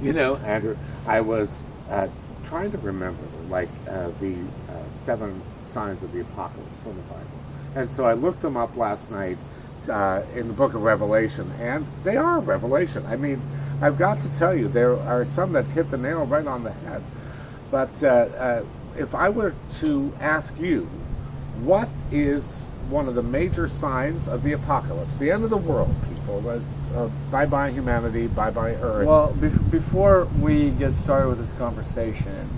Andrew, I was trying to remember, the 7 signs of the apocalypse in the Bible. And so I looked them up last night in the book of Revelation, and they are Revelation. I mean, I've got to tell you, there are some that hit the nail right on the head. But if I were to ask you, what is one of the major signs of the apocalypse, the end of the world, people, bye-bye humanity, bye-bye Earth? Well, before we get started with this conversation,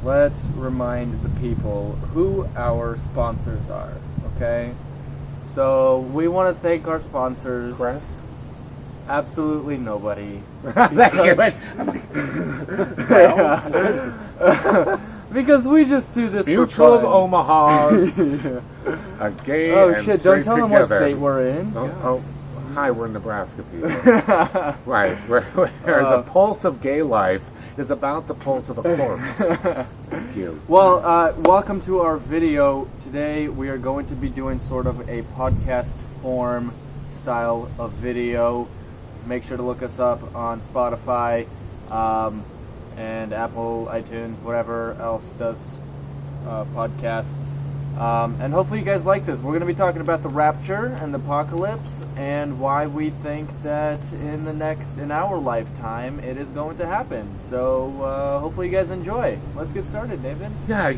let's remind the people who our sponsors are, okay? So we want to thank our sponsors. Crest? Absolutely nobody. Thank you. Because we just do this Mutual for of fun. Omaha's. Yeah. A gay Oh and shit, straight don't tell them together. what state we're in. Hi, we're Nebraska people. Right, where the pulse of gay life is about the pulse of a corpse. Thank you. Well, welcome to our video. Today we are going to be doing sort of a podcast form style of video. Make sure to look us up on Spotify and Apple, iTunes, whatever else does podcasts. And hopefully you guys like this. We're going to be talking about the rapture and the apocalypse and why we think that in our lifetime it is going to happen. So hopefully you guys enjoy. Let's get started, David. Yeah,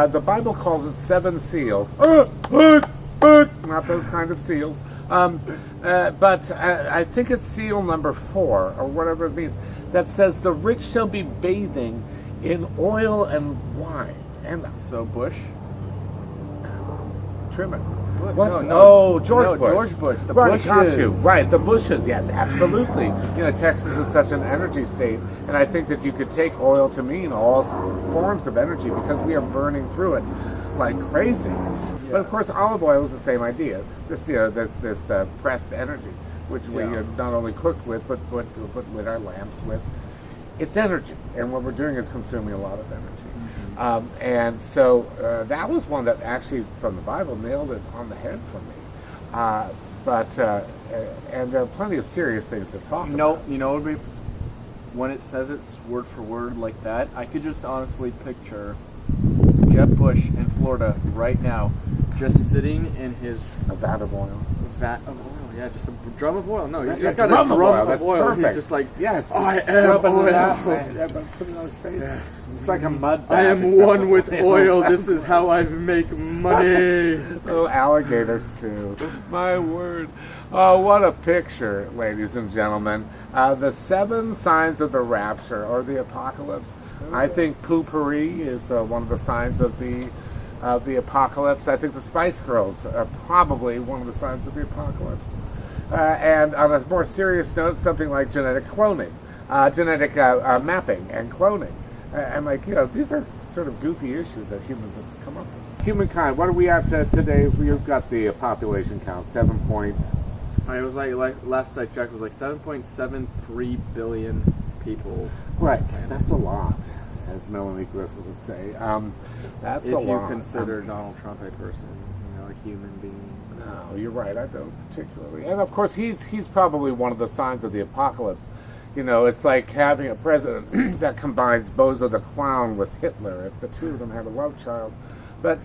the Bible calls it 7 seals. Not those kind of seals. But I think it's seal number 4, or whatever it means, that says the rich shall be bathing in oil and wine. And So Bush? Trim it. What? No, George Bush. George Bush. The Right, Bushes. got you. Right, the bushes, yes, absolutely. Texas is such an energy state, and I think that you could take oil to mean all forms of energy because we are burning through it like crazy. Yeah. But of course, olive oil is the same idea. This pressed energy, which we not only cook with, but lit our lamps with. It's energy, and what we're doing is consuming a lot of energy. And so that was one that actually, from the Bible, nailed it on the head for me. And there are plenty of serious things to talk about. When it says it's word for word like that, I could just honestly picture Jeb Bush in Florida right now, just sitting in his A vat of oil. Yeah, just a drum of oil. No, you Yeah, just got drum a of drum oil. of That's oil. perfect. He's just like, yes, I am scrubbing oil. it out, put it on his face. Yes. It's like a mud bath. I am except one for with oil. This is how I make money. Oh, alligator stew. My word. Oh, what a picture, ladies and gentlemen. The 7 signs of the rapture, or the apocalypse. I think Pooh-Pourri is one of the signs of the apocalypse. I think the Spice Girls are probably one of the signs of the apocalypse. And on a more serious note, something like genetic cloning, genetic mapping and cloning. And these are sort of goofy issues that humans have come up with. Humankind, what are we at today? We've got the population count, 7 points. It was like last I checked, it was like 7.73 billion people. Right, that's a lot, as Melanie Griffith would say. That's a lot. If you consider Donald Trump a person, a human being. No, you're right. I don't particularly. And of course, he's probably one of the signs of the apocalypse. It's like having a president that combines Bozo the Clown with Hitler, if the two of them had a love child. But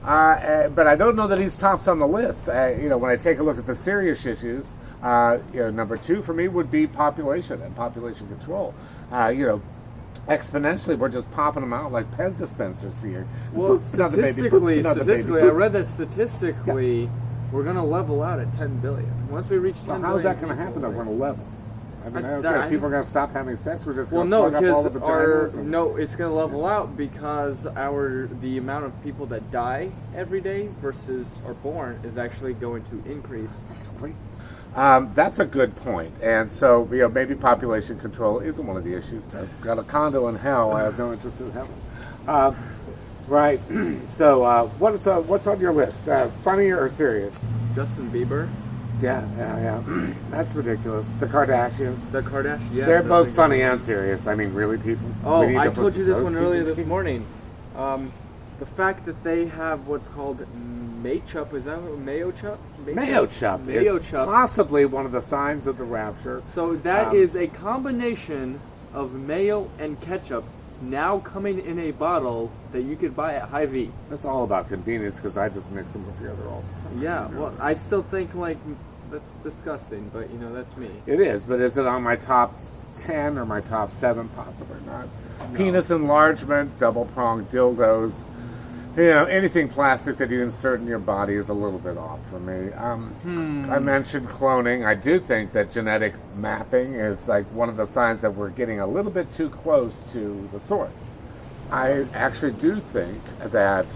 I don't know that he's tops on the list. When I take a look at the serious issues, number 2 for me would be population and population control. Exponentially, we're just popping them out like Pez dispensers here. Well, statistically, I read that statistically, we're going to level out at 10 billion. Once we reach 10 billion. How's that going to happen that we're going to level? I mean, people are going to stop having sex. We're just going to plug up all the vaginas. It's going to level out because the amount of people that die every day versus are born is actually going to increase. That's great. That's a good point. And so, maybe population control isn't one of the issues. I've got a condo in hell. I have no interest in heaven. Right. So, what's on your list? Funny or serious? Justin Bieber. Yeah. That's ridiculous. The Kardashians. Yes. They're both funny and serious. I mean, really, people. Oh, I told you this one earlier this morning. The fact that they have what's called Maychup, is that what Mayochup? Mayochup is possibly one of the signs of the rapture. So that is a combination of mayo and ketchup now coming in a bottle that you could buy at Hy-Vee. That's all about convenience because I just mix them together all the time. Yeah, well, I still think like that's disgusting, but you know, that's me. It is, but is it on my top 10 or my top 7? Possibly not. No. Penis enlargement, double-pronged dildos. You know, anything plastic that you insert in your body is a little bit off for me. I mentioned cloning. I do think that genetic mapping is like one of the signs that we're getting a little bit too close to the source. I actually do think that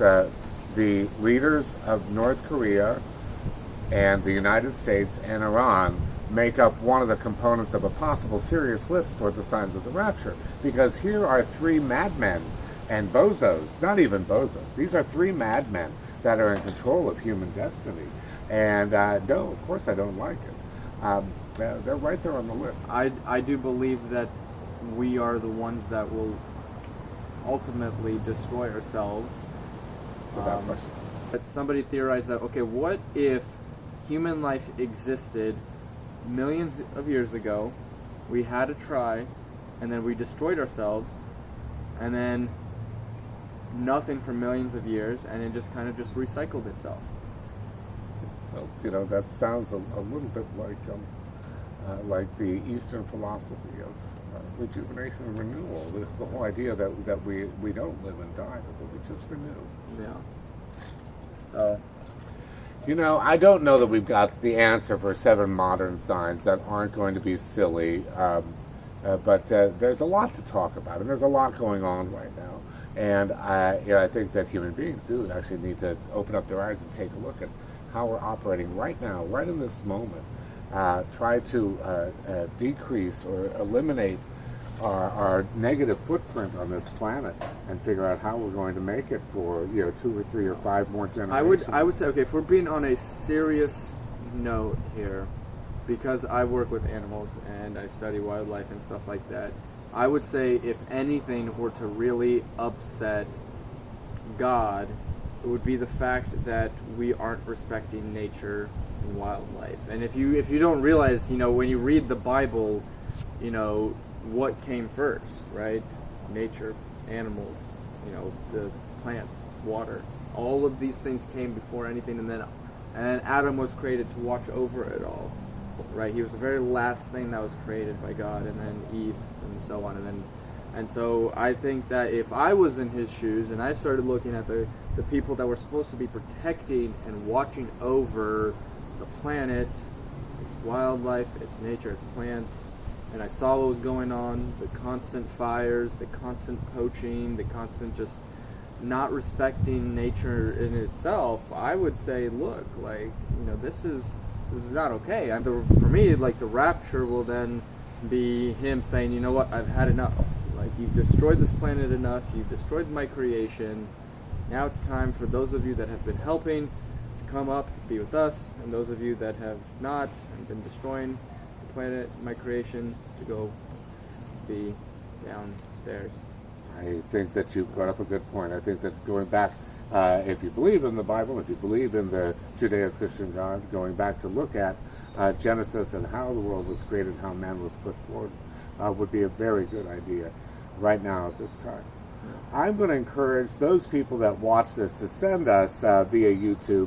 the leaders of North Korea and the United States and Iran make up one of the components of a possible serious list for the signs of the rapture. Because here are 3 madmen and bozos, not even bozos. These are 3 madmen that are in control of human destiny. And no, of course I don't like it. They're right there on the list. I do believe that we are the ones that will ultimately destroy ourselves. Without question. But somebody theorized that, okay, what if human life existed millions of years ago, we had a try, and then we destroyed ourselves, and then nothing for millions of years, and it just kind of just recycled itself. Well, you know, that sounds a little bit like the Eastern philosophy of rejuvenation and renewal. The whole idea that we don't live and die, but we just renew. Yeah. You know, I don't know that we've got the answer for 7 modern signs that aren't going to be silly, but there's a lot to talk about, and there's a lot going on right now. And I think that human beings do actually need to open up their eyes and take a look at how we're operating right now, right in this moment. Try to decrease or eliminate our negative footprint on this planet and figure out how we're going to make it for 2 or 3 or 5 more generations. I would say, okay, if we're being on a serious note here, because I work with animals and I study wildlife and stuff like that, I would say if anything were to really upset God, it would be the fact that we aren't respecting nature and wildlife. And if you don't realize, when you read the Bible, what came first, right? Nature, animals, the plants, water. All of these things came before anything, and then Adam was created to watch over it all, right? He was the very last thing that was created by God, and then Eve, and so on, and so I think that if I was in his shoes and I started looking at the people that were supposed to be protecting and watching over the planet, its wildlife, its nature, its plants, and I saw what was going on, the constant fires, the constant poaching, the constant just not respecting nature in itself, I would say, look, this is not okay. For me, the rapture will then be him saying, you know what, I've had enough. You've destroyed this planet enough, you've destroyed my creation. Now it's time for those of you that have been helping to come up, be with us, and those of you that have not and been destroying the planet, my creation, to go be downstairs. I think that you brought up a good point. I think that going back, if you believe in the Bible, if you believe in the Judeo-Christian God, going back to look at Genesis and how the world was created, how man was put forward, would be a very good idea right now at this time. I'm going to encourage those people that watch this to send us via YouTube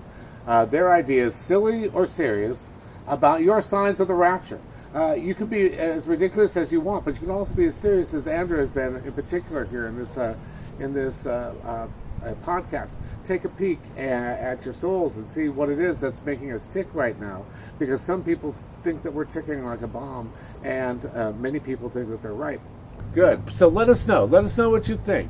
their ideas, silly or serious, about your signs of the rapture. You can be as ridiculous as you want, but you can also be as serious as Andrew has been, in particular here in this podcast. Take a peek at your souls and see what it is that's making us tick right now, because some people think that we're ticking like a bomb, and many people think that they're right. Good. So let us know. Let us know what you think.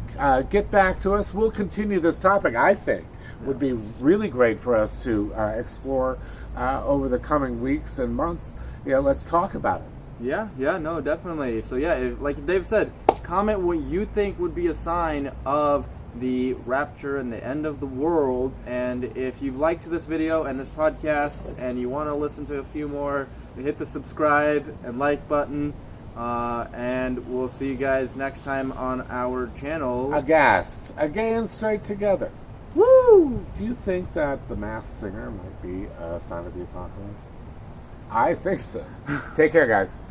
Get back to us. We'll continue this topic, I think, would be really great for us to explore over the coming weeks and months. Let's talk about it. Yeah, no, definitely. So like Dave said, comment what you think would be a sign of the rapture and the end of the world. And if you've liked this video and this podcast and you want to listen to a few more, hit the subscribe and like button. And we'll see you guys next time on our channel. Aghast, again, straight together. Woo! Do you think that the Masked Singer might be a sign of the apocalypse? I think so. Take care, guys.